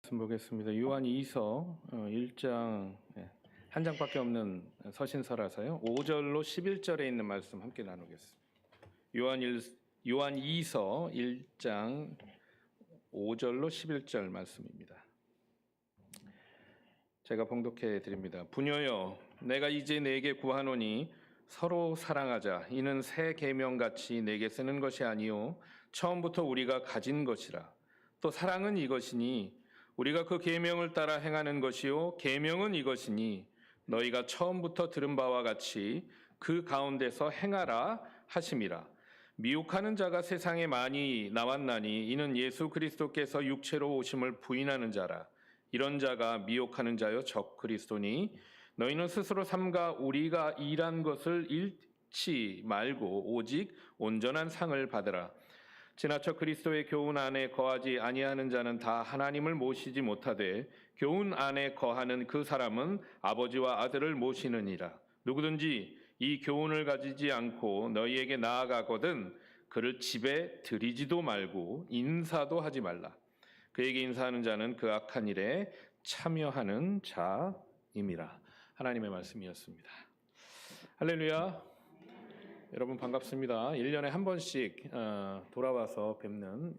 말씀 보겠습니다. 요한 2서 1장 한 장밖에 없는 서신서라서요. 5절로 11절에 있는 말씀 함께 나누겠습니다. 요한 2서 1장 5절로 11절 말씀입니다. 제가 봉독해 드립니다. 부녀여, 내가 이제 네게 구하노니 서로 사랑하자. 이는 새 계명같이 내게 쓰는 것이 아니요 처음부터 우리가 가진 것이라. 또 사랑은 이것이니 우리가 그 계명을 따라 행하는 것이요 계명은 이것이니 너희가 처음부터 들은 바와 같이 그 가운데서 행하라 하심이라. 미혹하는 자가 세상에 많이 나왔나니 이는 예수 그리스도께서 육체로 오심을 부인하는 자라. 이런 자가 미혹하는 자요 적 그리스도니 너희는 스스로 삼가 우리가 일한 것을 잃지 말고 오직 온전한 상을 받으라. 지나쳐 그리스도의 교훈 안에 거하지 아니하는 자는 다 하나님을 모시지 못하되 교훈 안에 거하는 그 사람은 아버지와 아들을 모시느니라. 누구든지 이 교훈을 가지지 않고 너희에게 나아가거든 그를 집에 들이지도 말고 인사도 하지 말라. 그에게 인사하는 자는 그 악한 일에 참여하는 자임이라. 하나님의 말씀이었습니다. 할렐루야. 여러분 반갑습니다. 1년에 한 번씩 돌아와서 뵙는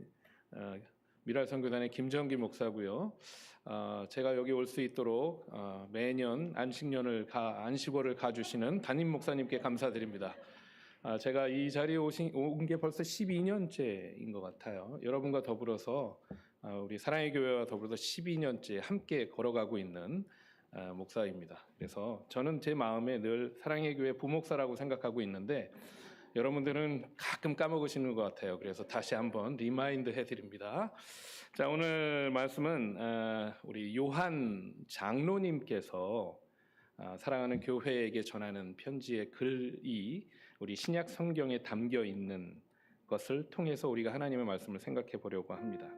미랄선교단의 김정기 목사고요. 제가 여기 올 수 있도록 매년 안식월을 가주시는 담임 목사님께 감사드립니다. 제가 이 자리에 온 게 벌써 12년째인 것 같아요. 여러분과 더불어서 우리 사랑의 교회와 더불어서 12년째 함께 걸어가고 있는 목사입니다. 그래서 저는 제 마음에 늘 사랑의 교회 부목사라고 생각하고 있는데 여러분들은 가끔 까먹으시는 것 같아요. 그래서 다시 한번 리마인드 해드립니다. 자, 오늘 말씀은 우리 요한 장로님께서 사랑하는 교회에게 전하는 편지의 글이 우리 신약 성경에 담겨 있는 것을 통해서 우리가 하나님의 말씀을 생각해 보려고 합니다.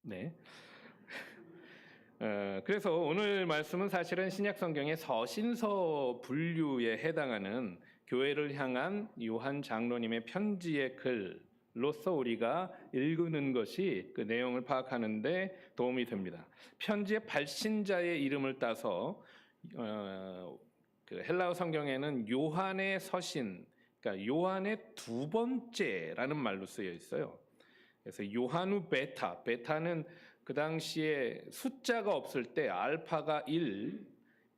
네. 그래서 오늘 말씀은 사실은 신약 성경의 서신서 분류에 해당하는 교회를 향한 요한 장로님의 편지의 글로서 우리가 읽는 것이 그 내용을 파악하는 데 도움이 됩니다. 편지의 발신자의 이름을 따서 그 헬라어 성경에는 요한의 서신, 그러니까 요한의 두 번째라는 말로 쓰여 있어요. 그래서 요하누 베타는 그 당시에 숫자가 없을 때 알파가 1,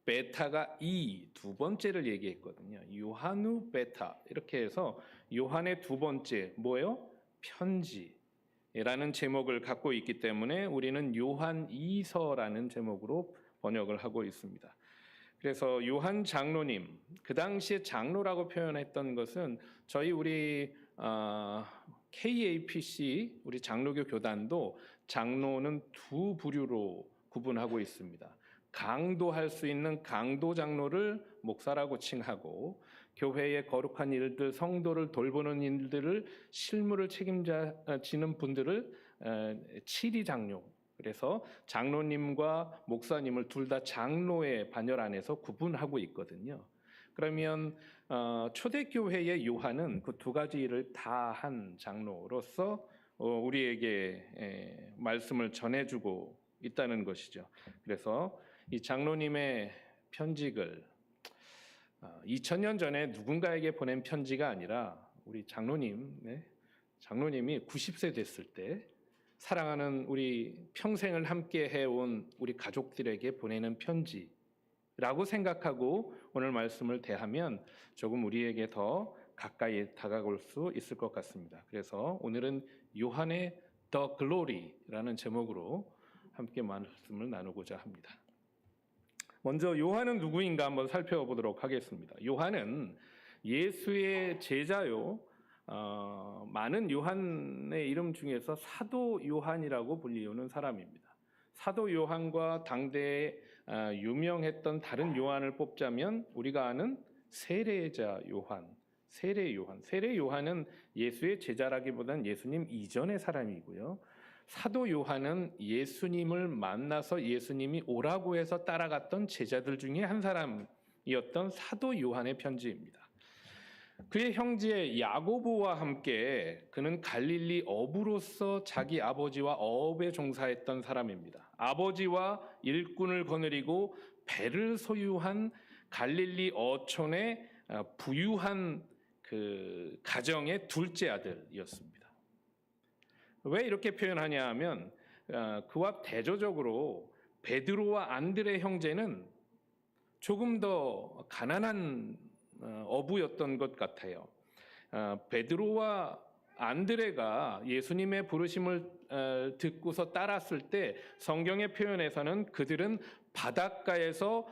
베타가 2, 두 번째를 얘기했거든요. 요하누 베타 이렇게 해서 요한의 두 번째 뭐예요? 편지라는 제목을 갖고 있기 때문에 우리는 요한 2서라는 제목으로 번역을 하고 있습니다. 그래서 요한 장로님, 그 당시에 장로라고 표현했던 것은 우리 KAPC, 우리 장로교 교단도 장로는 두 부류로 구분하고 있습니다. 강도할 수 있는 강도 장로를 목사라고 칭하고 교회의 거룩한 일들, 성도를 돌보는 일들을 실무를 책임지는 분들을 치리 장로, 그래서 장로님과 목사님을 둘 다 장로의 반열 안에서 구분하고 있거든요. 그러면 초대교회의 요한은 그 두 가지 일을 다 한 장로로서 우리에게 말씀을 전해주고 있다는 것이죠. 그래서 이 장로님의 편지글 2000년 전에 누군가에게 보낸 편지가 아니라 우리 장로님이 90세 됐을 때 사랑하는 우리 평생을 함께 해온 우리 가족들에게 보내는 편지라고 생각하고 오늘 말씀을 대하면 조금 우리에게 더 가까이 다가올 수 있을 것 같습니다. 그래서 오늘은 요한의 The Glory라는 제목으로 함께 말씀을 나누고자 합니다. 먼저 요한은 누구인가 한번 살펴보도록 하겠습니다. 요한은 예수의 제자요. 많은 요한의 이름 중에서 사도 요한이라고 불리우는 사람입니다. 사도 요한과 당대에 유명했던 다른 요한을 뽑자면 우리가 아는 세례자 요한, 세례 요한은 예수의 제자라기보다는 예수님 이전의 사람이고요. 사도 요한은 예수님을 만나서 예수님이 오라고 해서 따라갔던 제자들 중에 한 사람이었던 사도 요한의 편지입니다. 그의 형제 야고보와 함께 그는 갈릴리 어부로서 자기 아버지와 어업에 종사했던 사람입니다. 아버지와 일꾼을 거느리고 배를 소유한 갈릴리 어촌의 부유한 그 가정의 둘째 아들이었습니다. 왜 이렇게 표현하냐 하면 그와 대조적으로 베드로와 안드레 형제는 조금 더 가난한 어부였던 것 같아요. 베드로와 안드레가 예수님의 부르심을 듣고서 따랐을 때 성경의 표현에서는 그들은 바닷가에서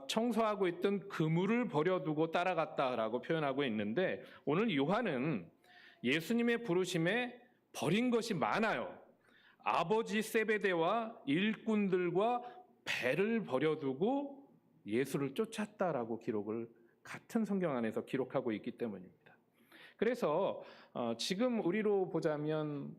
청소하고 있던 그물을 버려두고 따라갔다라고 표현하고 있는데, 오늘 요한은 예수님의 부르심에 버린 것이 많아요. 아버지 세베대와 일꾼들과 배를 버려두고 예수를 쫓았다라고 기록을 같은 성경 안에서 기록하고 있기 때문입니다. 그래서 지금 우리로 보자면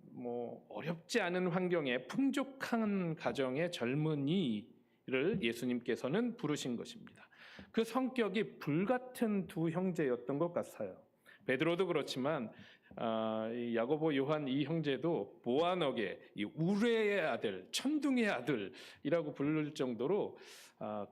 어렵지 않은 환경에 풍족한 가정의 젊은이를 예수님께서는 부르신 것입니다. 그 성격이 불같은 두 형제였던 것 같아요. 베드로도 그렇지만 야고보, 요한 이 형제도 보아너게 우레의 아들, 천둥의 아들이라고 부를 정도로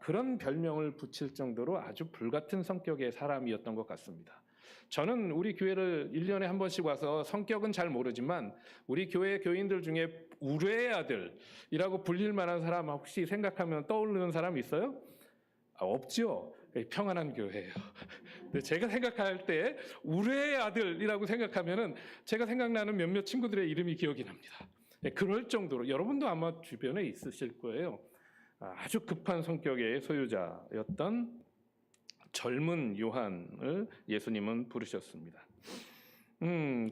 그런 별명을 붙일 정도로 아주 불같은 성격의 사람이었던 것 같습니다. 저는 우리 교회를 1년에 한 번씩 와서 성격은 잘 모르지만 우리 교회 교인들 중에 우레의 아들이라고 불릴 만한 사람 혹시 생각하면 떠오르는 사람 있어요? 없죠. 평안한 교회예요. 근데 제가 생각할 때 우레의 아들이라고 생각하면은 제가 생각나는 몇몇 친구들의 이름이 기억이 납니다. 그럴 정도로 여러분도 아마 주변에 있으실 거예요. 아주 급한 성격의 소유자였던 젊은 요한을 예수님은 부르셨습니다.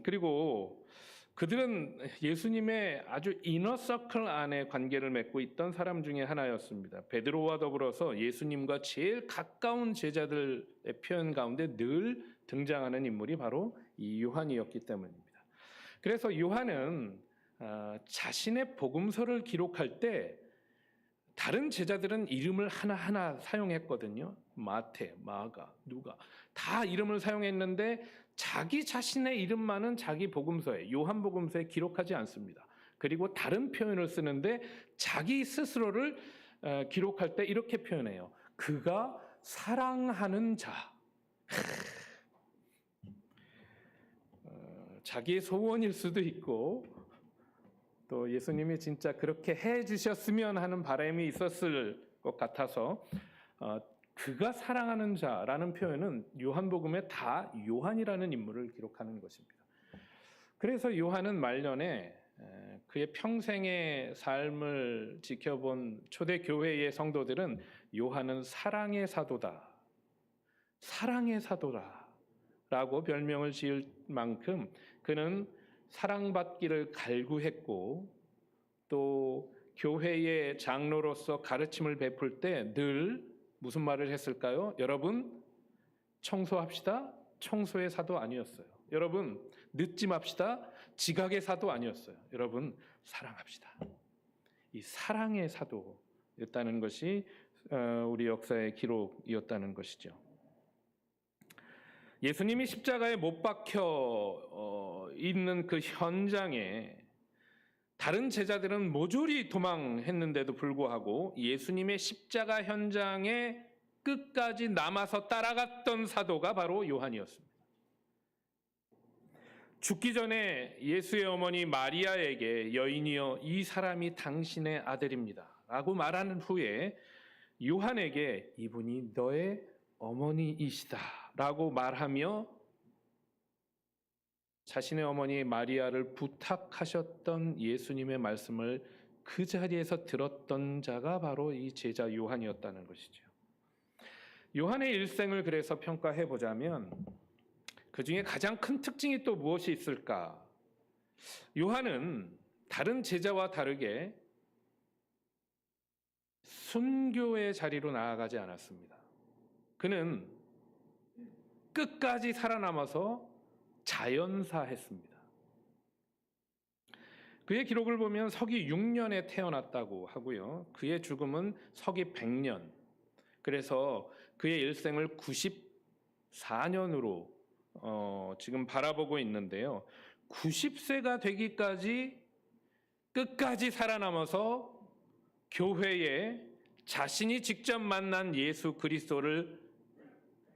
그리고 그들은 예수님의 아주 이너서클 안에 관계를 맺고 있던 사람 중에 하나였습니다. 베드로와 더불어서 예수님과 제일 가까운 제자들의 표현 가운데 늘 등장하는 인물이 바로 이 요한이었기 때문입니다. 그래서 요한은 자신의 복음서를 기록할 때 다른 제자들은 이름을 하나하나 사용했거든요. 마태, 마가, 누가 다 이름을 사용했는데 자기 자신의 이름만은 자기 복음서에, 요한복음서에 기록하지 않습니다. 그리고 다른 표현을 쓰는데 자기 스스로를 기록할 때 이렇게 표현해요. 그가 사랑하는 자. 자기의 소원일 수도 있고 또 예수님이 진짜 그렇게 해주셨으면 하는 바람이 있었을 것 같아서 그가 사랑하는 자라는 표현은 요한복음에 다 요한이라는 인물을 기록하는 것입니다. 그래서 요한은 말년에 그의 평생의 삶을 지켜본 초대교회의 성도들은 요한은 사랑의 사도다, 사랑의 사도라라고 별명을 지을 만큼 그는 사랑받기를 갈구했고 또 교회의 장로로서 가르침을 베풀 때 늘 무슨 말을 했을까요? 여러분 청소합시다. 청소의 사도 아니었어요. 여러분 늦지 맙시다. 지각의 사도 아니었어요. 여러분 사랑합시다. 이 사랑의 사도였다는 것이 우리 역사의 기록이었다는 것이죠. 예수님이 십자가에 못 박혀 있는 그 현장에 다른 제자들은 모조리 도망했는데도 불구하고 예수님의 십자가 현장에 끝까지 남아서 따라갔던 사도가 바로 요한이었습니다. 죽기 전에 예수의 어머니 마리아에게 여인이여 이 사람이 당신의 아들입니다 라고 말하는 후에 요한에게 이분이 너의 어머니이시다 라고 말하며 자신의 어머니 마리아를 부탁하셨던 예수님의 말씀을 그 자리에서 들었던 자가 바로 이 제자 요한이었다는 것이죠. 요한의 일생을 그래서 평가해 보자면 그 중에 가장 큰 특징이 또 무엇이 있을까? 요한은 다른 제자와 다르게 순교의 자리로 나아가지 않았습니다. 그는 끝까지 살아남아서 자연사했습니다. 그의 기록을 보면 서기 6년에 태어났다고 하고요. 그의 죽음은 서기 100년. 그래서 그의 일생을 94년으로 지금 바라보고 있는데요. 90세가 되기까지 끝까지 살아남아서 교회에 자신이 직접 만난 예수 그리스도를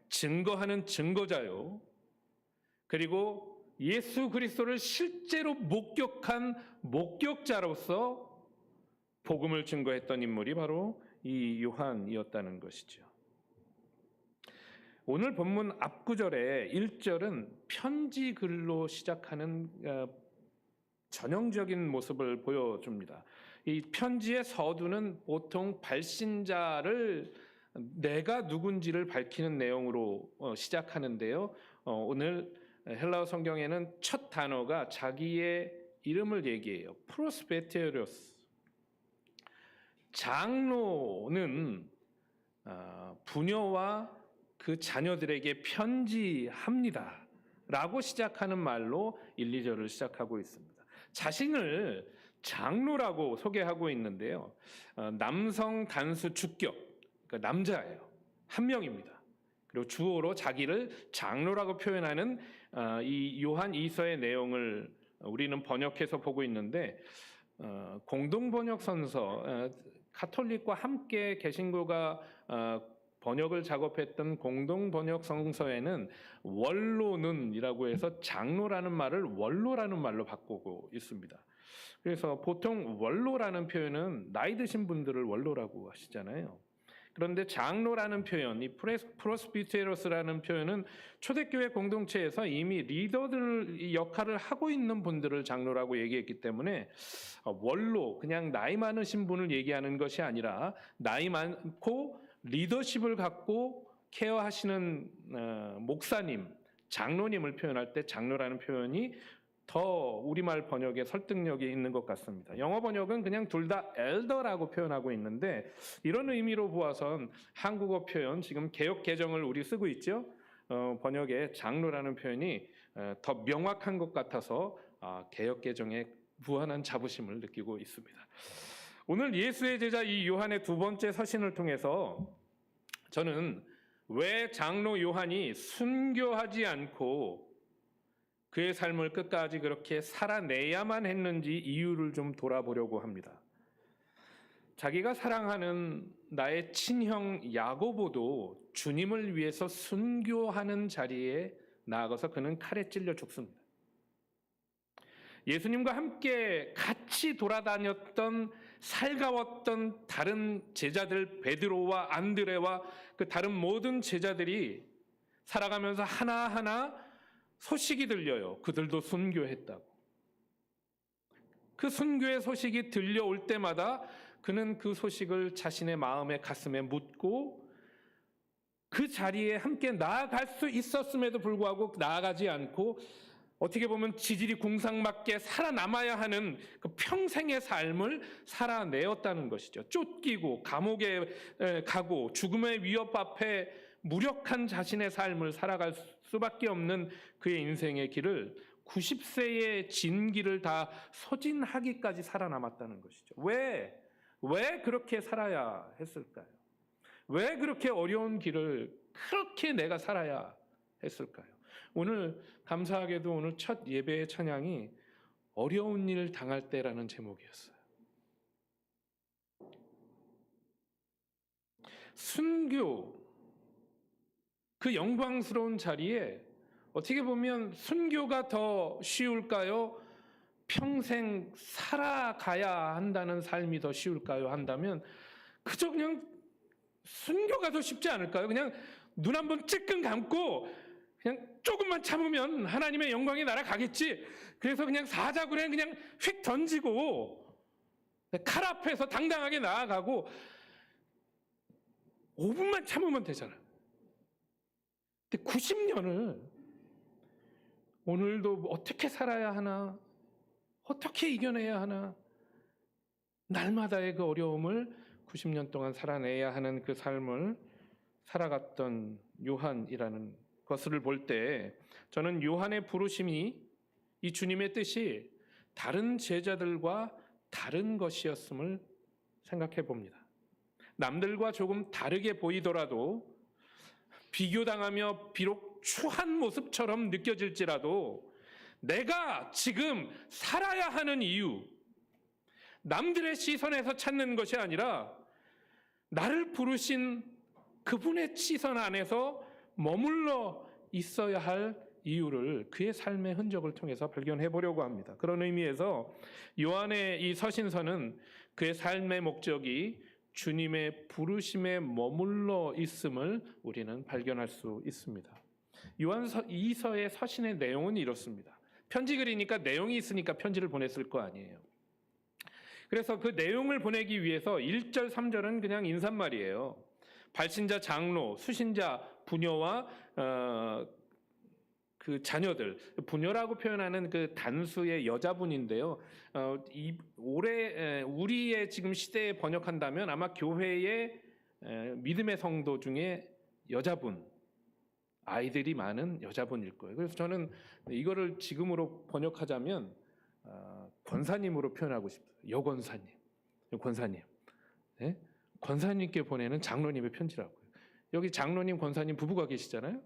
증거하는 증거자요. 그리고 예수 그리스도를 실제로 목격한 목격자로서 복음을 증거했던 인물이 바로 이 요한이었다는 것이죠. 오늘 본문 앞구절에 1절은 편지 글로 시작하는 전형적인 모습을 보여줍니다. 이 편지의 서두는 보통 발신자를 내가 누군지를 밝히는 내용으로 시작하는데요. 오늘 헬라어 성경에는 첫 단어가 자기의 이름을 얘기해요. 프로스베테로스. 장로는 부녀와 그 자녀들에게 편지합니다 라고 시작하는 말로 1, 2절을 시작하고 있습니다. 자신을 장로라고 소개하고 있는데요. 남성 단수 주격, 그러니까 남자예요. 한 명입니다. 그리고 주어로 자기를 장로라고 표현하는 이 요한 2서의 내용을 우리는 번역해서 보고 있는데, 공동번역선서, 가톨릭과 함께 개신교가 번역을 작업했던 공동번역성서에는 원로는이라고 해서 장로라는 말을 원로라는 말로 바꾸고 있습니다. 그래서 보통 원로라는 표현은 나이 드신 분들을 원로라고 하시잖아요. 그런데 장로라는 표현, 이 프로스비테로스라는 표현은 초대교회 공동체에서 이미 리더들 역할을 하고 있는 분들을 장로라고 얘기했기 때문에 원로, 그냥 나이 많으신 분을 얘기하는 것이 아니라 나이 많고 리더십을 갖고 케어하시는 목사님, 장로님을 표현할 때 장로라는 표현이 더 우리말 번역에 설득력이 있는 것 같습니다. 영어 번역은 그냥 둘 다 엘더라고 표현하고 있는데, 이런 의미로 보아선 한국어 표현, 지금 개역 개정을 우리 쓰고 있죠. 번역에 장로라는 표현이 더 명확한 것 같아서 개역 개정에 무한한 자부심을 느끼고 있습니다. 오늘 예수의 제자 이 요한의 두 번째 서신을 통해서 저는 왜 장로 요한이 순교하지 않고 그의 삶을 끝까지 그렇게 살아내야만 했는지 이유를 좀 돌아보려고 합니다. 자기가 사랑하는 나의 친형 야고보도 주님을 위해서 순교하는 자리에 나아가서 그는 칼에 찔려 죽습니다. 예수님과 함께 같이 돌아다녔던 살가웠던 다른 제자들 베드로와 안드레와 그 다른 모든 제자들이 살아가면서 하나하나 소식이 들려요. 그들도 순교했다고. 그 순교의 소식이 들려올 때마다 그는 그 소식을 자신의 마음에 가슴에 묻고 그 자리에 함께 나아갈 수 있었음에도 불구하고 나아가지 않고 어떻게 보면 지질이 궁상맞게 살아남아야 하는 그 평생의 삶을 살아내었다는 것이죠. 쫓기고 감옥에 가고 죽음의 위협 앞에 무력한 자신의 삶을 살아갈 수밖에 없는 그의 인생의 길을 90세의 진기를 다 소진하기까지 살아남았다는 것이죠. 왜 그렇게 살아야 했을까요? 왜 그렇게 어려운 길을 그렇게 내가 살아야 했을까요? 오늘 감사하게도 오늘 첫 예배의 찬양이 어려운 일 당할 때라는 제목이었어요. 순교, 그 영광스러운 자리에 어떻게 보면 순교가 더 쉬울까요? 평생 살아가야 한다는 삶이 더 쉬울까요? 한다면 그저 그냥 순교가 더 쉽지 않을까요? 그냥 눈 한번 찔끔 감고 그냥 조금만 참으면 하나님의 영광이 날아가겠지. 그래서 그냥 사자굴에 그냥 휙 던지고 칼 앞에서 당당하게 나아가고 5분만 참으면 되잖아요. 근데 90년을 오늘도 어떻게 살아야 하나, 어떻게 이겨내야 하나, 날마다의 그 어려움을 90년 동안 살아내야 하는 그 삶을 살아갔던 요한이라는 것을 볼 때 저는 요한의 부르심이 이 주님의 뜻이 다른 제자들과 다른 것이었음을 생각해 봅니다. 남들과 조금 다르게 보이더라도 비교당하며 비록 추한 모습처럼 느껴질지라도 내가 지금 살아야 하는 이유, 남들의 시선에서 찾는 것이 아니라 나를 부르신 그분의 시선 안에서 머물러 있어야 할 이유를 그의 삶의 흔적을 통해서 발견해 보려고 합니다. 그런 의미에서 요한의 이 서신서는 그의 삶의 목적이 주님의 부르심에 머물러 있음을 우리는 발견할 수 있습니다. 요한서 2서의 서신의 내용은 이렇습니다. 편지 글이니까 내용이 있으니까 편지를 보냈을 거 아니에요. 그래서 그 내용을 보내기 위해서 1절, 3절은 그냥 인사말이에요. 발신자 장로, 수신자 부녀와 그 자녀들, 부녀라고 표현하는 그 단수의 여자분인데요. 올해 우리의 지금 시대에 번역한다면 아마 교회의 믿음의 성도 중에 여자분, 아이들이 많은 여자분일 거예요. 그래서 저는 이거를 지금으로 번역하자면 권사님으로 표현하고 싶어요. 여권사님, 권사님, 네? 권사님께 보내는 장로님의 편지라고요. 여기 장로님, 권사님 부부가 계시잖아요.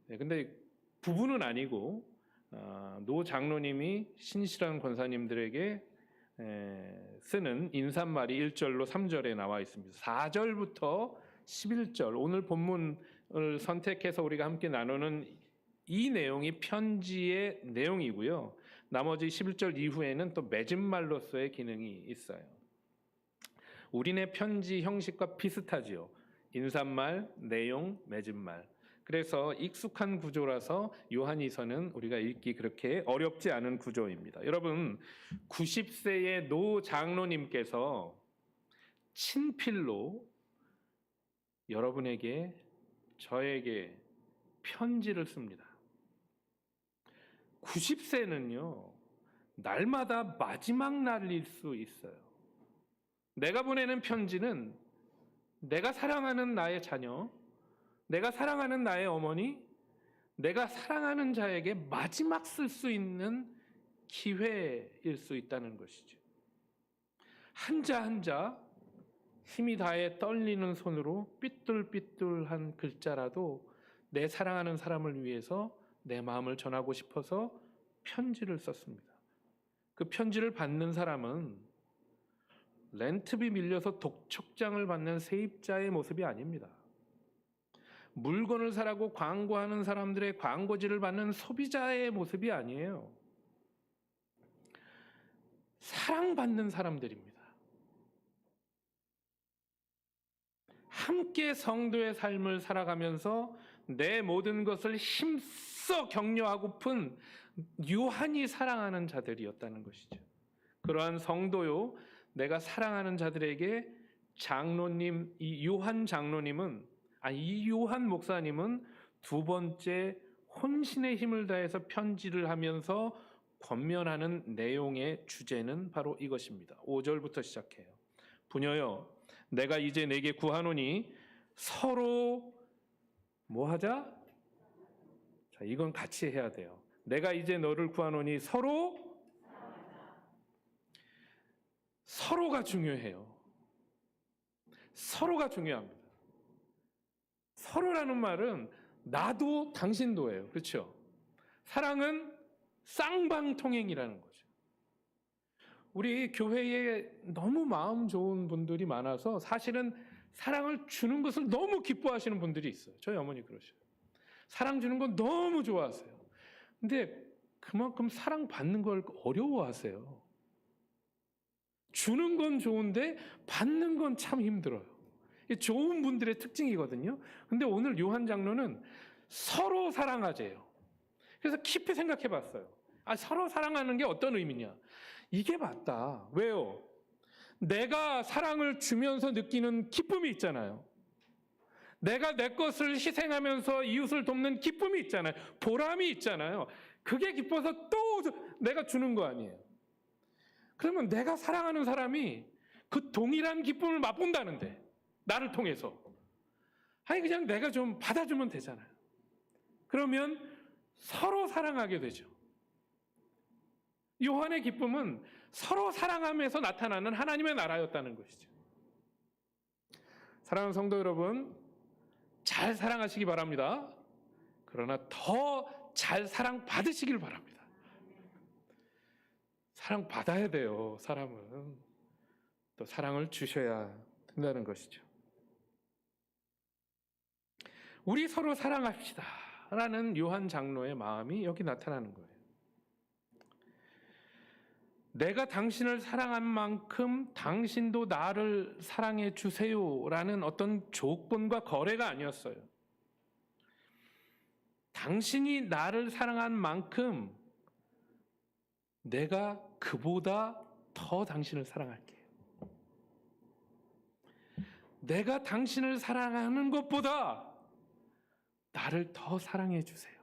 네, 근데 부부는 아니고 노 장로님이 신실한 권사님들에게 쓰는 인사말이 1절로 3절에 나와 있습니다. 4절부터 11절, 오늘 본문을 선택해서 우리가 함께 나누는 이 내용이 편지의 내용이고요. 나머지 11절 이후에는 또 맺음말로서의 기능이 있어요. 우리네 편지 형식과 비슷하지요. 인사말, 내용, 맺음말. 그래서 익숙한 구조라서 요한이서는 우리가 읽기 그렇게 어렵지 않은 구조입니다. 여러분, 90세의 노 장로님께서 친필로 여러분에게, 저에게 편지를 씁니다. 90세는요, 날마다 마지막 날일 수 있어요. 내가 보내는 편지는 내가 사랑하는 나의 자녀, 내가 사랑하는 나의 어머니, 내가 사랑하는 자에게 마지막 쓸 수 있는 기회일 수 있다는 것이죠. 한자 한자 힘이 다해 떨리는 손으로 삐뚤삐뚤한 글자라도 내 사랑하는 사람을 위해서 내 마음을 전하고 싶어서 편지를 썼습니다. 그 편지를 받는 사람은 렌트비 밀려서 독촉장을 받는 세입자의 모습이 아닙니다. 물건을 사라고 광고하는 사람들의 광고지를 받는 소비자의 모습이 아니에요. 사랑받는 사람들입니다. 함께 성도의 삶을 살아가면서 내 모든 것을 힘써 격려하고픈 유한히 사랑하는 자들이었다는 것이죠. 그러한 성도요, 내가 사랑하는 자들에게 장로님, 이 요한 장로님은, 이 요한 목사님은 두 번째 혼신의 힘을 다해서 편지를 하면서 권면하는 내용의 주제는 바로 이것입니다. 5절부터 시작해요. 부녀여, 내가 이제 내게 구하노니 서로 뭐 하자? 자, 이건 같이 해야 돼요. 내가 이제 너를 구하노니 서로가 중요해요. 서로가 중요합니다. 서로라는 말은 나도 당신도예요. 그렇죠? 사랑은 쌍방통행이라는 거죠. 우리 교회에 너무 마음 좋은 분들이 많아서 사실은 사랑을 주는 것을 너무 기뻐하시는 분들이 있어요. 저희 어머니 그러셔요. 사랑 주는 건 너무 좋아하세요. 근데 그만큼 사랑 받는 걸 어려워하세요. 주는 건 좋은데 받는 건 참 힘들어요. 좋은 분들의 특징이거든요. 근데 오늘 요한 장로는 서로 사랑하재요. 그래서 깊이 생각해 봤어요. 서로 사랑하는 게 어떤 의미냐? 이게 맞다. 왜요? 내가 사랑을 주면서 느끼는 기쁨이 있잖아요. 내가 내 것을 희생하면서 이웃을 돕는 기쁨이 있잖아요. 보람이 있잖아요. 그게 기뻐서 또 내가 주는 거 아니에요. 그러면 내가 사랑하는 사람이 그 동일한 기쁨을 맛본다는데, 나를 통해서. 그냥 내가 좀 받아주면 되잖아요. 그러면 서로 사랑하게 되죠. 요한의 기쁨은 서로 사랑하면서 나타나는 하나님의 나라였다는 것이죠. 사랑하는 성도 여러분, 잘 사랑하시기 바랍니다. 그러나 더 잘 사랑받으시길 바랍니다. 사랑받아야 돼요. 사람은 또 사랑을 주셔야 된다는 것이죠. 우리 서로 사랑합시다 라는 요한 장로의 마음이 여기 나타나는 거예요. 내가 당신을 사랑한 만큼 당신도 나를 사랑해 주세요 라는 어떤 조건과 거래가 아니었어요. 당신이 나를 사랑한 만큼 내가 그보다 더 당신을 사랑할게요. 내가 당신을 사랑하는 것보다 나를 더 사랑해 주세요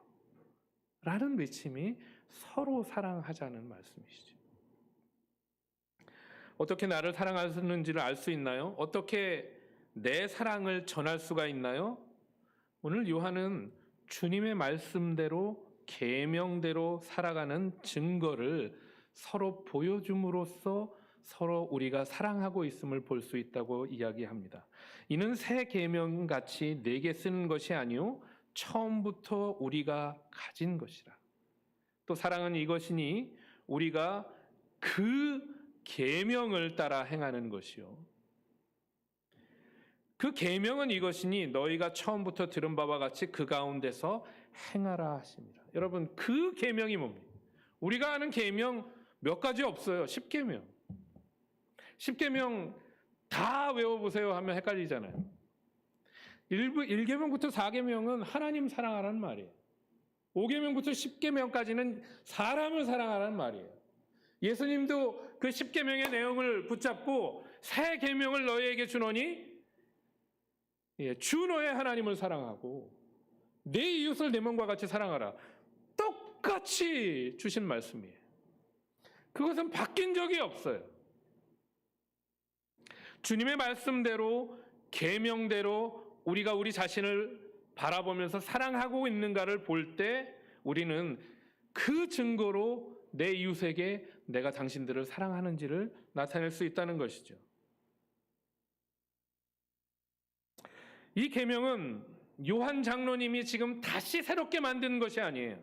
라는 외침이 서로 사랑하자는 말씀이시죠. 어떻게 나를 사랑하는지를 알 수 있나요? 어떻게 내 사랑을 전할 수가 있나요? 오늘 요한은 주님의 말씀대로 계명대로 살아가는 증거를 서로 보여줌으로써 서로 우리가 사랑하고 있음을 볼 수 있다고 이야기합니다. 이는 새 계명같이 내게 쓰는 것이 아니요 처음부터 우리가 가진 것이라. 또 사랑은 이것이니 우리가 그 계명을 따라 행하는 것이요. 그 계명은 이것이니 너희가 처음부터 들은 바와 같이 그 가운데서 행하라 하십니다. 여러분, 그 계명이 뭡니까? 우리가 아는 계명 몇 가지 없어요. 10계명. 10계명 다 외워보세요 하면 헷갈리잖아요. 1계명부터 4계명은 하나님 사랑하라는 말이에요. 5계명부터 10계명까지는 사람을 사랑하라는 말이에요. 예수님도 그 10계명의 내용을 붙잡고 새 계명을 너희에게 주노니 주 너의 하나님을 사랑하고 내 이웃을 내 몸과 같이 사랑하라. 똑같이 주신 말씀이에요. 그것은 바뀐 적이 없어요. 주님의 말씀대로 계명대로 우리가 우리 자신을 바라보면서 사랑하고 있는가를 볼 때 우리는 그 증거로 내 이웃에게 내가 당신들을 사랑하는지를 나타낼 수 있다는 것이죠. 이 계명은 요한 장로님이 지금 다시 새롭게 만든 것이 아니에요.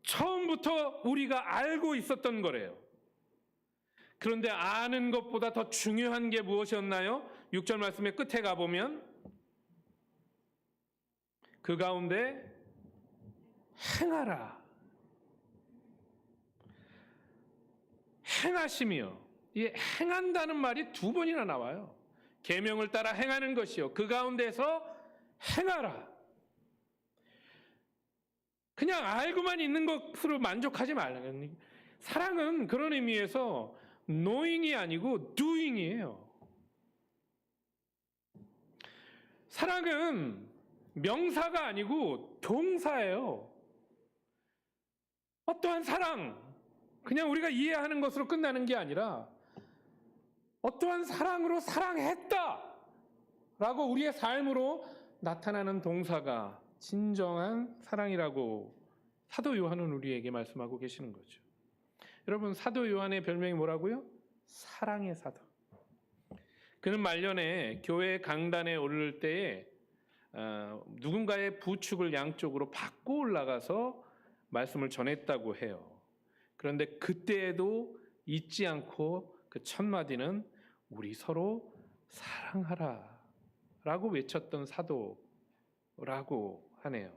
처음부터 우리가 알고 있었던 거래요. 그런데 아는 것보다 더 중요한 게 무엇이었나요? 6절 말씀의 끝에 가보면 그 가운데 행하라. 행하시며, 이 행한다는 말이 두 번이나 나와요. 계명을 따라 행하는 것이요. 그 가운데서 행하라. 그냥 알고만 있는 것으로 만족하지 말라는. 사랑은 그런 의미에서 knowing이 아니고 doing이에요. 사랑은 명사가 아니고 동사예요. 어떠한 사랑, 그냥 우리가 이해하는 것으로 끝나는 게 아니라 어떠한 사랑으로 사랑했다 라고 우리의 삶으로 나타나는 동사가 진정한 사랑이라고 사도 요한은 우리에게 말씀하고 계시는 거죠. 여러분, 사도 요한의 별명이 뭐라고요? 사랑의 사도. 그는 말년에 교회 강단에 오를 때에 누군가의 부축을 양쪽으로 받고 올라가서 말씀을 전했다고 해요. 그런데 그때에도 잊지 않고 그 첫 마디는 우리 서로 사랑하라 라고 외쳤던 사도라고 하네요.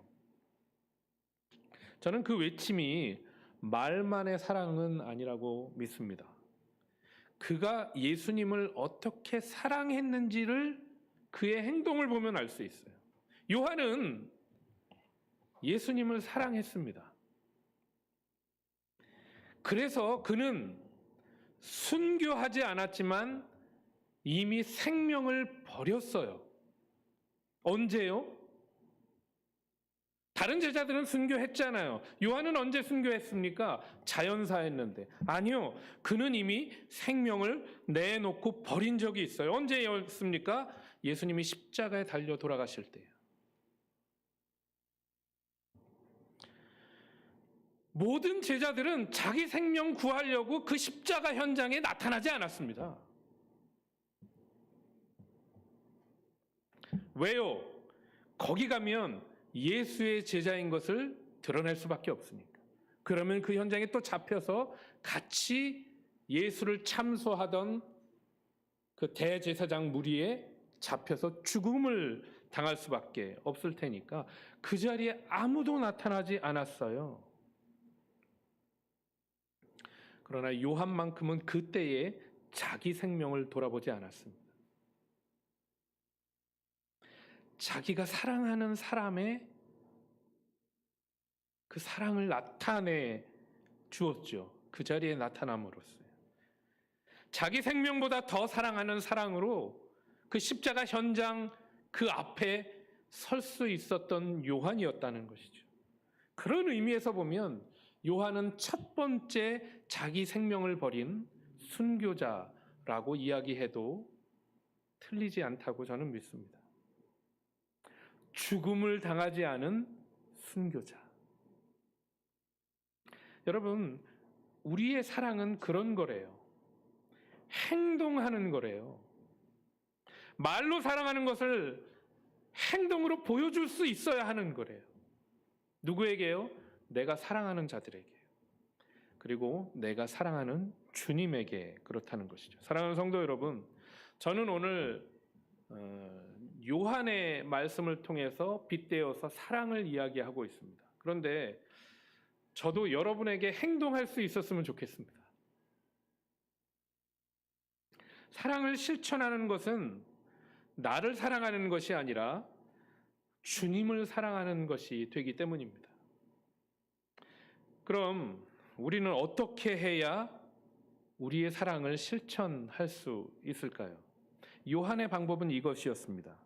저는 그 외침이 말만의 사랑은 아니라고 믿습니다. 그가 예수님을 어떻게 사랑했는지를 그의 행동을 보면 알 수 있어요. 요한은 예수님을 사랑했습니다. 그래서 그는 순교하지 않았지만 이미 생명을 버렸어요. 언제요? 다른 제자들은 순교했잖아요. 요한은 언제 순교했습니까? 자연사했는데. 아니요. 그는 이미 생명을 내놓고 버린 적이 있어요. 언제였습니까? 예수님이 십자가에 달려 돌아가실 때예요. 모든 제자들은 자기 생명 구하려고 그 십자가 현장에 나타나지 않았습니다. 왜요? 거기 가면 예수의 제자인 것을 드러낼 수밖에 없으니까. 그러면 그 현장에 또 잡혀서 같이 예수를 참소하던 그 대제사장 무리에 잡혀서 죽음을 당할 수밖에 없을 테니까 그 자리에 아무도 나타나지 않았어요. 그러나 요한만큼은 그때에 자기 생명을 돌아보지 않았습니다. 자기가 사랑하는 사람의 그 사랑을 나타내 주었죠. 그 자리에 나타남으로써요. 자기 생명보다 더 사랑하는 사랑으로 그 십자가 현장 그 앞에 설 수 있었던 요한이었다는 것이죠. 그런 의미에서 보면 요한은 첫 번째 자기 생명을 버린 순교자라고 이야기해도 틀리지 않다고 저는 믿습니다. 죽음을 당하지 않은 순교자. 여러분, 우리의 사랑은 그런 거래요. 행동하는 거래요. 말로 사랑하는 것을 행동으로 보여줄 수 있어야 하는 거래요. 누구에게요? 내가 사랑하는 자들에게요. 그리고 내가 사랑하는 주님에게 그렇다는 것이죠. 사랑하는 성도 여러분, 저는 오늘 요한의 말씀을 통해서 빗대어서 사랑을 이야기하고 있습니다. 그런데 저도 여러분에게 행동할 수 있었으면 좋겠습니다. 사랑을 실천하는 것은 나를 사랑하는 것이 아니라 주님을 사랑하는 것이 되기 때문입니다. 그럼 우리는 어떻게 해야 우리의 사랑을 실천할 수 있을까요? 요한의 방법은 이것이었습니다.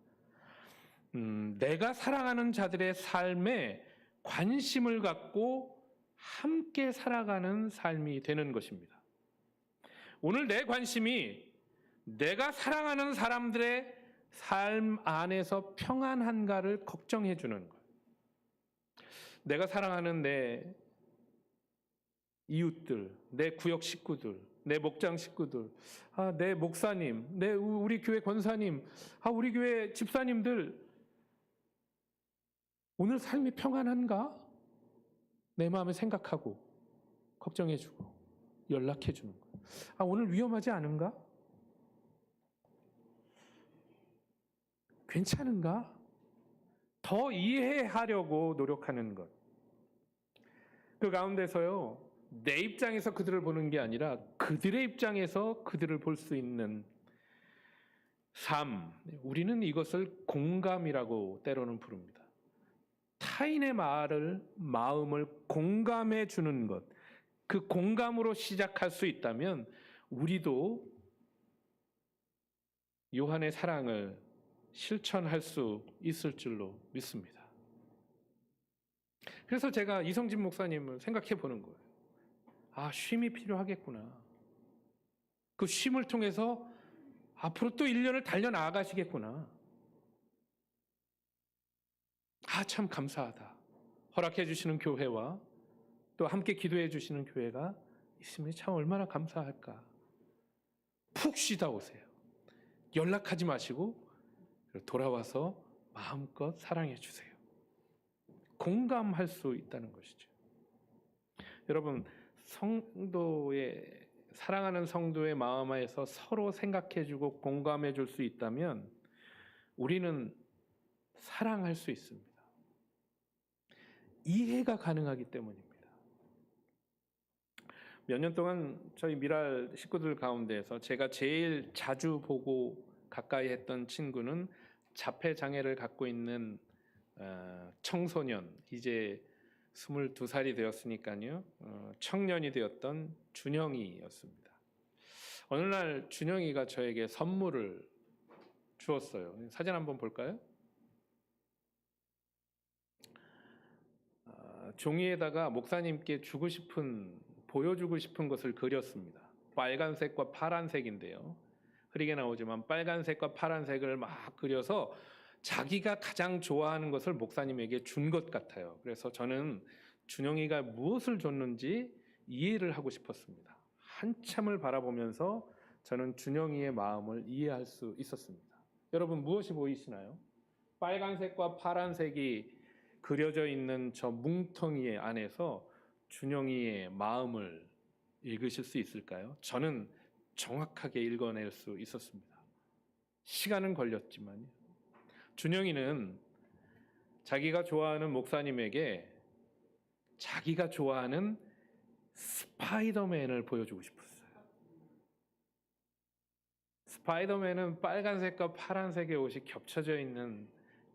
내가 사랑하는 자들의 삶에 관심을 갖고 함께 살아가는 삶이 되는 것입니다. 오늘 내 관심이 내가 사랑하는 사람들의 삶 안에서 평안한가를 걱정해 주는 거예요. 내가 사랑하는 내 이웃들, 내 구역 식구들, 내 목장 식구들, 내 목사님, 우리 교회 권사님, 우리 교회 집사님들, 오늘 삶이 평안한가? 내 마음에 생각하고 걱정해 주고 연락해 주는 거예요. 오늘 위험하지 않은가? 괜찮은가? 더 이해하려고 노력하는 것. 그 가운데서요, 내 입장에서 그들을 보는 게 아니라 그들의 입장에서 그들을 볼 수 있는 삶. 우리는 이것을 공감이라고 때로는 부릅니다. 타인의 마음을 공감해 주는 것. 그 공감으로 시작할 수 있다면 우리도 요한의 사랑을 실천할 수 있을 줄로 믿습니다. 그래서 제가 이성진 목사님을 생각해 보는 거예요. 쉼이 필요하겠구나. 그 쉼을 통해서 앞으로 또 1년을 달려나가시겠구나. 참 감사하다. 허락해 주시는 교회와 또 함께 기도해 주시는 교회가 있으면 참 얼마나 감사할까. 푹 쉬다 오세요. 연락하지 마시고 돌아와서 마음껏 사랑해 주세요. 공감할 수 있다는 것이죠. 여러분, 사랑하는 성도의 마음에서 서로 생각해 주고 공감해 줄 수 있다면 우리는 사랑할 수 있습니다. 이해가 가능하기 때문입니다. 몇 년 동안 저희 미랄 식구들 가운데에서 제가 제일 자주 보고 가까이 했던 친구는 자폐장애를 갖고 있는 청소년, 이제 22살이 되었으니까요. 청년이 되었던 준영이였습니다. 어느 날 준영이가 저에게 선물을 주었어요. 사진 한번 볼까요? 종이에다가 목사님께 보여주고 싶은 것을 그렸습니다. 빨간색과 파란색인데요. 흐리게 나오지만 빨간색과 파란색을 막 그려서 자기가 가장 좋아하는 것을 목사님에게 준 것 같아요. 그래서 저는 준영이가 무엇을 줬는지 이해를 하고 싶었습니다. 한참을 바라보면서 저는 준영이의 마음을 이해할 수 있었습니다. 여러분, 무엇이 보이시나요? 빨간색과 파란색이 그려져 있는 저 뭉텅이 안에서 준영이의 마음을 읽으실 수 있을까요? 저는 정확하게 읽어낼 수 있었습니다. 시간은 걸렸지만요. 준영이는 자기가 좋아하는 목사님에게 자기가 좋아하는 스파이더맨을 보여주고 싶었어요. 스파이더맨은 빨간색과 파란색의 옷이 겹쳐져 있는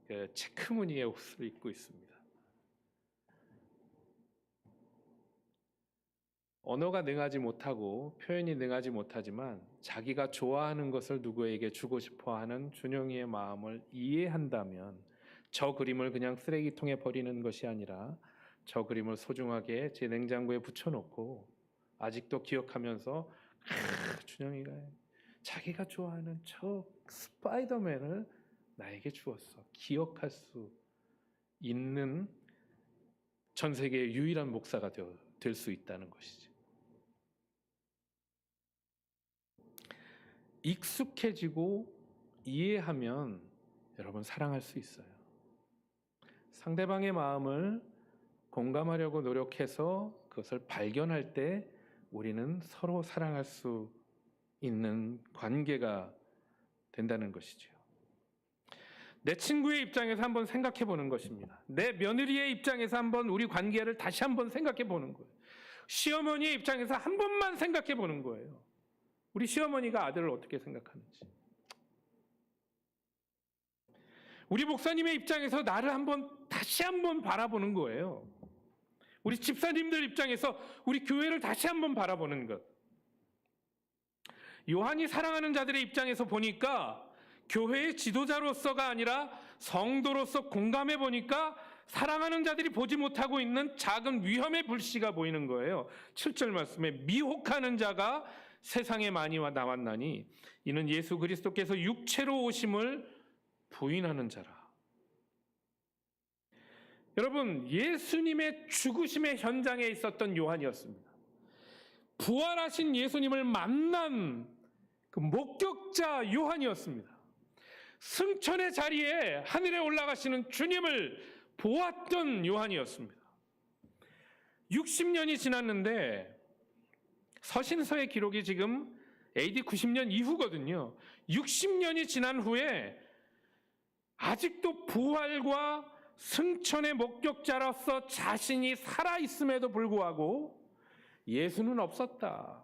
그 체크무늬의 옷을 입고 있습니다. 언어가 능하지 못하고 표현이 능하지 못하지만 자기가 좋아하는 것을 누구에게 주고 싶어하는 준영이의 마음을 이해한다면 저 그림을 그냥 쓰레기통에 버리는 것이 아니라 저 그림을 소중하게 제 냉장고에 붙여놓고 아직도 기억하면서 준영이가 자기가 좋아하는 저 스파이더맨을 나에게 주었어. 기억할 수 있는 전 세계의 유일한 목사가 될 수 있다는 것이지. 익숙해지고 이해하면 여러분 사랑할 수 있어요. 상대방의 마음을 공감하려고 노력해서 그것을 발견할 때 우리는 서로 사랑할 수 있는 관계가 된다는 것이죠. 내 친구의 입장에서 한번 생각해 보는 것입니다. 내 며느리의 입장에서 한번 우리 관계를 다시 한번 생각해 보는 거예요. 시어머니의 입장에서 한 번만 생각해 보는 거예요. 우리 시어머니가 아들을 어떻게 생각하는지. 우리 목사님의 입장에서 나를 다시 한번 바라보는 거예요. 우리 집사님들 입장에서 우리 교회를 다시 한번 바라보는 것. 요한이 사랑하는 자들의 입장에서 보니까 교회의 지도자로서가 아니라 성도로서 공감해 보니까 사랑하는 자들이 보지 못하고 있는 작은 위험의 불씨가 보이는 거예요. 7절 말씀에 미혹하는 자가 세상에 많이 나왔나니 이는 예수 그리스도께서 육체로 오심을 부인하는 자라. 여러분, 예수님의 죽으심의 현장에 있었던 요한이었습니다. 부활하신 예수님을 만난 그 목격자 요한이었습니다. 승천의 자리에 하늘에 올라가시는 주님을 보았던 요한이었습니다. 60년이 지났는데 서신서의 기록이 지금 AD 90년 이후거든요. 60년이 지난 후에 아직도 부활과 승천의 목격자로서 자신이 살아있음에도 불구하고 예수는 없었다.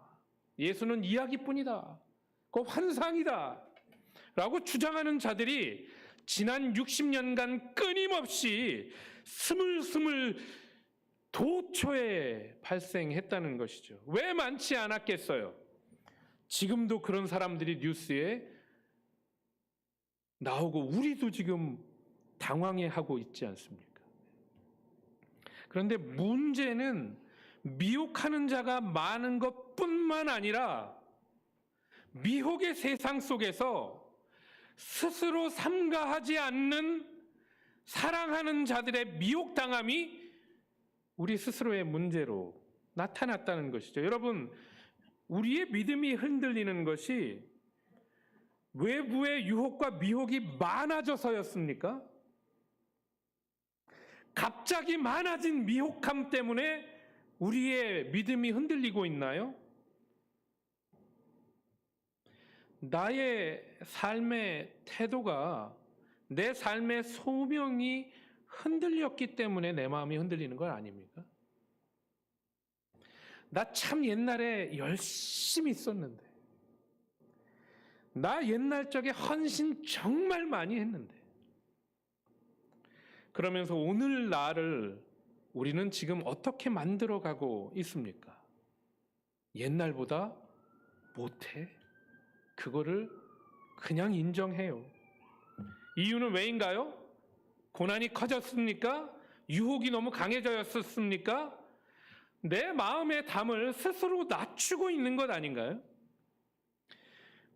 예수는 이야기뿐이다. 그 환상이다. 라고 주장하는 자들이 지난 60년간 끊임없이 스물스물 도처에 발생했다는 것이죠. 왜 많지 않았겠어요? 지금도 그런 사람들이 뉴스에 나오고 우리도 지금 당황해하고 있지 않습니까? 그런데 문제는 미혹하는 자가 많은 것뿐만 아니라 미혹의 세상 속에서 스스로 삼가하지 않는 사랑하는 자들의 미혹당함이 우리 스스로의 문제로 나타났다는 것이죠. 여러분, 우리의 믿음이 흔들리는 것이 외부의 유혹과 미혹이 많아져서였습니까? 갑자기 많아진 미혹함 때문에 우리의 믿음이 흔들리고 있나요? 나의 삶의 태도가, 내 삶의 소명이 흔들렸기 때문에 내 마음이 흔들리는 건 아닙니까? 나 참 옛날에 열심히 썼는데, 나 옛날 적에 헌신 정말 많이 했는데, 그러면서 오늘 나를 우리는 지금 어떻게 만들어가고 있습니까? 옛날보다 못해? 그거를 그냥 인정해요. 이유는 왜인가요? 고난이 커졌습니까? 유혹이 너무 강해졌습니까? 내 마음의 담을 스스로 낮추고 있는 것 아닌가요?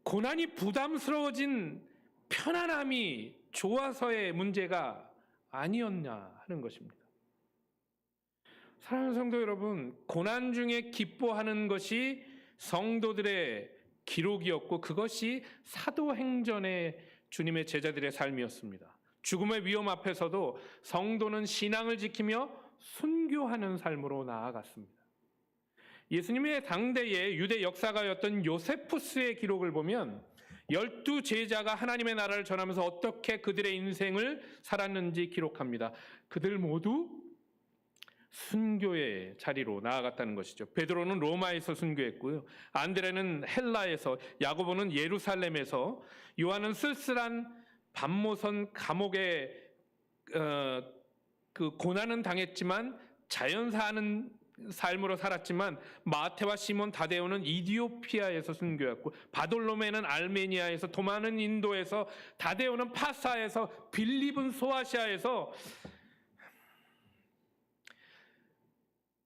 고난이 부담스러워진 편안함이 좋아서의 문제가 아니었냐 하는 것입니다. 사랑하는 성도 여러분, 고난 중에 기뻐하는 것이 성도들의 기록이었고 그것이 사도행전의 주님의 제자들의 삶이었습니다. 죽음의 위험 앞에서도 성도는 신앙을 지키며 순교하는 삶으로 나아갔습니다. 예수님의 당대의 유대 역사가였던 요세푸스의 기록을 보면 12 제자가 하나님의 나라를 전하면서 어떻게 그들의 인생을 살았는지 기록합니다. 그들 모두 순교의 자리로 나아갔다는 것이죠. 베드로는 로마에서 순교했고요. 안드레는 헬라에서, 야고보는 예루살렘에서, 요한은 쓸쓸한 밤모선 감옥에 그 고난은 당했지만 자연사하는 삶으로 살았지만, 마테와 시몬 다데오는 이디오피아에서 순교했고, 바돌로메는 알메니아에서, 도마는 인도에서, 다데오는 파사에서, 빌립은 소아시아에서,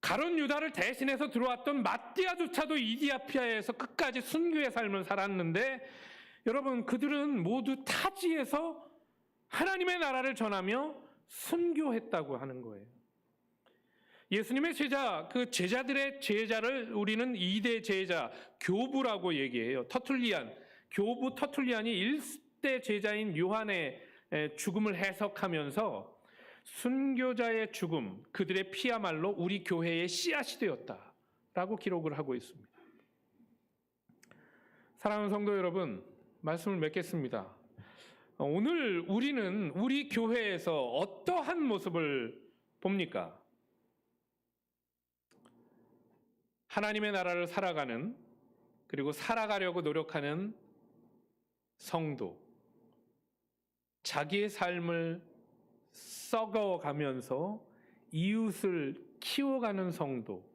가룟 유다를 대신해서 들어왔던 마띠아조차도 이디오피아에서 끝까지 순교의 삶을 살았는데, 여러분, 그들은 모두 타지에서 하나님의 나라를 전하며 순교했다고 하는 거예요. 예수님의 제자, 그 제자들의 제자를 우리는 2대 제자, 교부라고 얘기해요. 터툴리안, 교부 터툴리안이 1대 제자인 요한의 죽음을 해석하면서 순교자의 죽음, 그들의 피야말로 우리 교회의 씨앗이 되었다라고 기록을 하고 있습니다. 사랑하는 성도 여러분, 말씀을 맺겠습니다. 오늘 우리는 우리 교회에서 어떠한 모습을 봅니까? 하나님의 나라를 살아가는, 그리고 살아가려고 노력하는 성도, 자기의 삶을 썩어가면서 이웃을 키워가는 성도,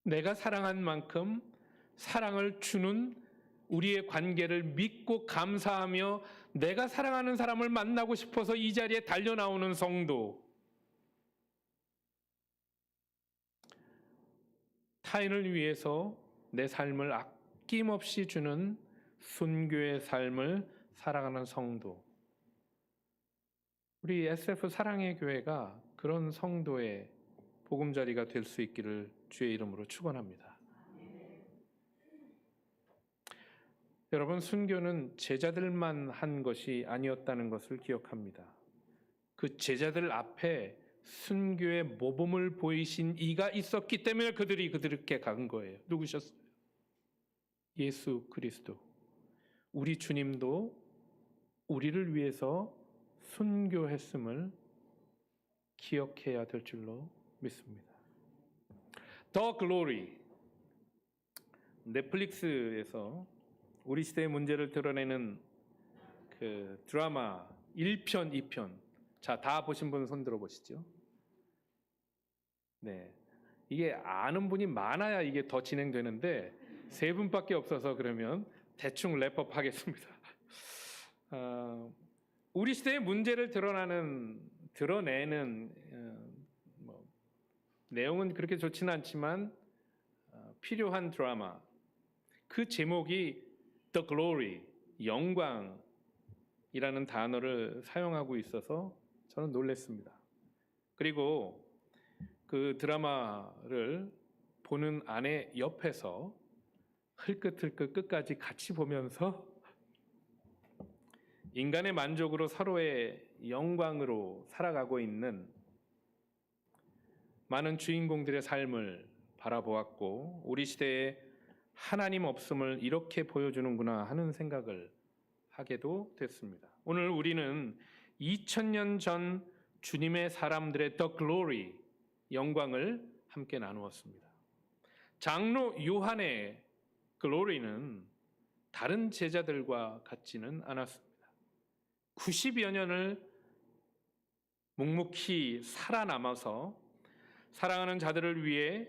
내가 사랑한 만큼 사랑을 주는 우리의 관계를 믿고 감사하며 내가 사랑하는 사람을 만나고 싶어서 이 자리에 달려나오는 성도, 타인을 위해서 내 삶을 아낌없이 주는 순교의 삶을 살아가는 성도, 우리 SF 사랑의 교회가 그런 성도의 보금자리가 될 수 있기를 주의 이름으로 축원합니다. 여러분, 순교는 제자들만 한 것이 아니었다는 것을 기억합니다. 그 제자들 앞에 순교의 모범을 보이신 이가 있었기 때문에 그들이 그들께 간 거예요. 누구셨어요? 예수 그리스도. 우리 주님도 우리를 위해서 순교했음을 기억해야 될 줄로 믿습니다. The Glory, 넷플릭스에서 우리 시대의 문제를 드러내는 그 드라마 1편, 2편, 자, 다 보신 분 손 들어 보시죠. 네, 이게 아는 분이 많아야 이게 더 진행되는데 3분밖에 없어서 그러면 대충 랩업 하겠습니다. 우리 시대의 문제를 드러내는 내용은 그렇게 좋지는 않지만 필요한 드라마, 그 제목이 The Glory, 영광이라는 단어를 사용하고 있어서 저는 놀랐습니다. 그리고 그 드라마를 보는 아내 옆에서 흘끗흘끗 끝까지 같이 보면서 인간의 만족으로 서로의 영광으로 살아가고 있는 많은 주인공들의 삶을 바라보았고, 우리 시대에 하나님 없음을 이렇게 보여주는구나 하는 생각을 하게도 됐습니다. 오늘 우리는 2000년 전 주님의 사람들의 The Glory, 영광을 함께 나누었습니다. 장로 요한의 Glory는 다른 제자들과 같지는 않았습니다. 90여 년을 묵묵히 살아남아서 사랑하는 자들을 위해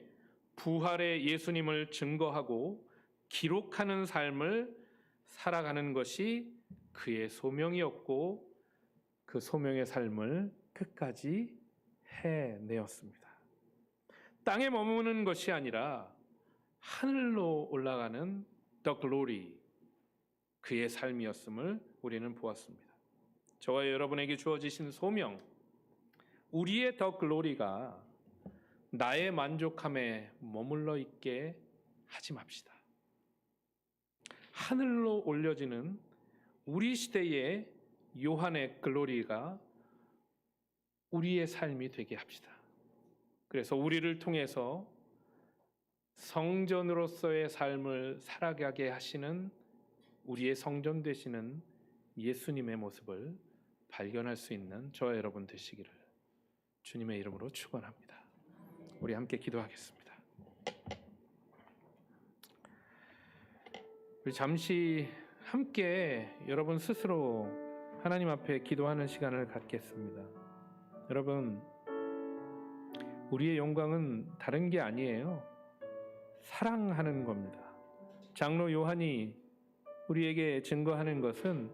부활의 예수님을 증거하고 기록하는 삶을 살아가는 것이 그의 소명이었고, 그 소명의 삶을 끝까지 해내었습니다. 땅에 머무는 것이 아니라 하늘로 올라가는 The Glory, 그의 삶이었음을 우리는 보았습니다. 저와 여러분에게 주어지신 소명, 우리의 The Glory가 나의 만족함에 머물러 있게 하지 맙시다. 하늘로 올려지는 우리 시대의 요한의 글로리가 우리의 삶이 되게 합시다. 그래서 우리를 통해서 성전으로서의 삶을 살아가게 하시는 우리의 성전 되시는 예수님의 모습을 발견할 수 있는 저와 여러분 되시기를 주님의 이름으로 축원합니다. 우리 함께 기도하겠습니다. 우리 잠시 함께 여러분 스스로 하나님 앞에 기도하는 시간을 갖겠습니다. 여러분, 우리의 영광은 다른 게 아니에요. 사랑하는 겁니다. 장로 요한이 우리에게 증거하는 것은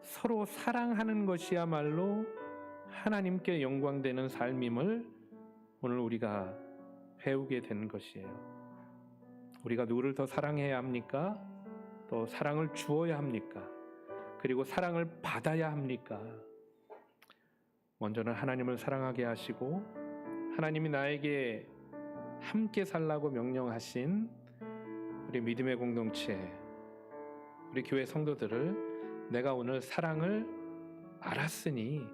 서로 사랑하는 것이야말로 하나님께 영광되는 삶임을 오늘 우리가 배우게 된 것이에요. 우리가 누구를 더 사랑해야 합니까? 또 사랑을 주어야 합니까? 그리고 사랑을 받아야 합니까? 먼저는 하나님을 사랑하게 하시고 하나님이 나에게 함께 살라고 명령하신 우리 믿음의 공동체, 우리 교회 성도들을 내가 오늘 사랑을 알았으니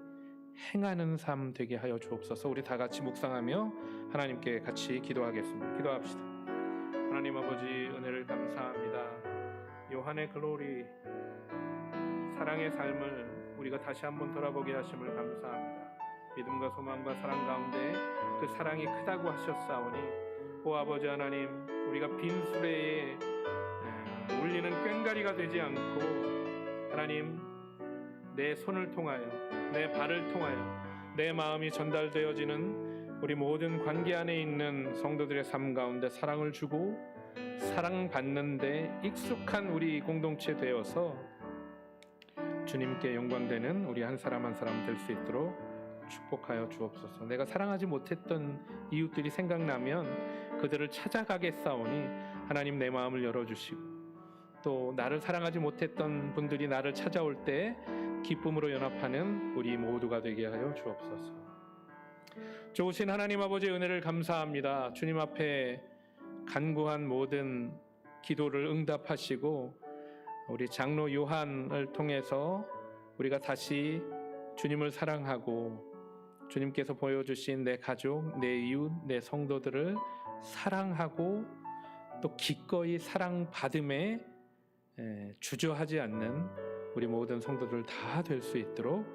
행하는 삶 되게 하여 주옵소서. 우리 다 같이 묵상하며 하나님께 같이 기도하겠습니다. 기도합시다. 하나님 아버지, 은혜를 감사합니다. 요한의 글로리, 사랑의 삶을 우리가 다시 한번 돌아보게 하심을 감사합니다. 믿음과 소망과 사랑 가운데 그 사랑이 크다고 하셨사오니 오 아버지 하나님, 우리가 빈 수레에 울리는 꽹과리가 되지 않고 하나님, 내 손을 통하여 내 발을 통하여 내 마음이 전달되어지는 우리 모든 관계 안에 있는 성도들의 삶 가운데 사랑을 주고 사랑받는데 익숙한 우리 공동체 되어서 주님께 영광되는 우리 한 사람 한 사람 될 수 있도록 축복하여 주옵소서. 내가 사랑하지 못했던 이웃들이 생각나면 그들을 찾아가겠사오니 하나님 내 마음을 열어주시고 또 나를 사랑하지 못했던 분들이 나를 찾아올 때 기쁨으로 연합하는 우리 모두가 되게 하여 주옵소서. 좋으신 하나님 아버지, 은혜를 감사합니다. 주님 앞에 간구한 모든 기도를 응답하시고 우리 장로 요한을 통해서 우리가 다시 주님을 사랑하고 주님께서 보여주신 내 가족, 내 이웃, 내 성도들을 사랑하고 또 기꺼이 사랑받음에 주저하지 않는 우리 모든 성도들 다 될 수 있도록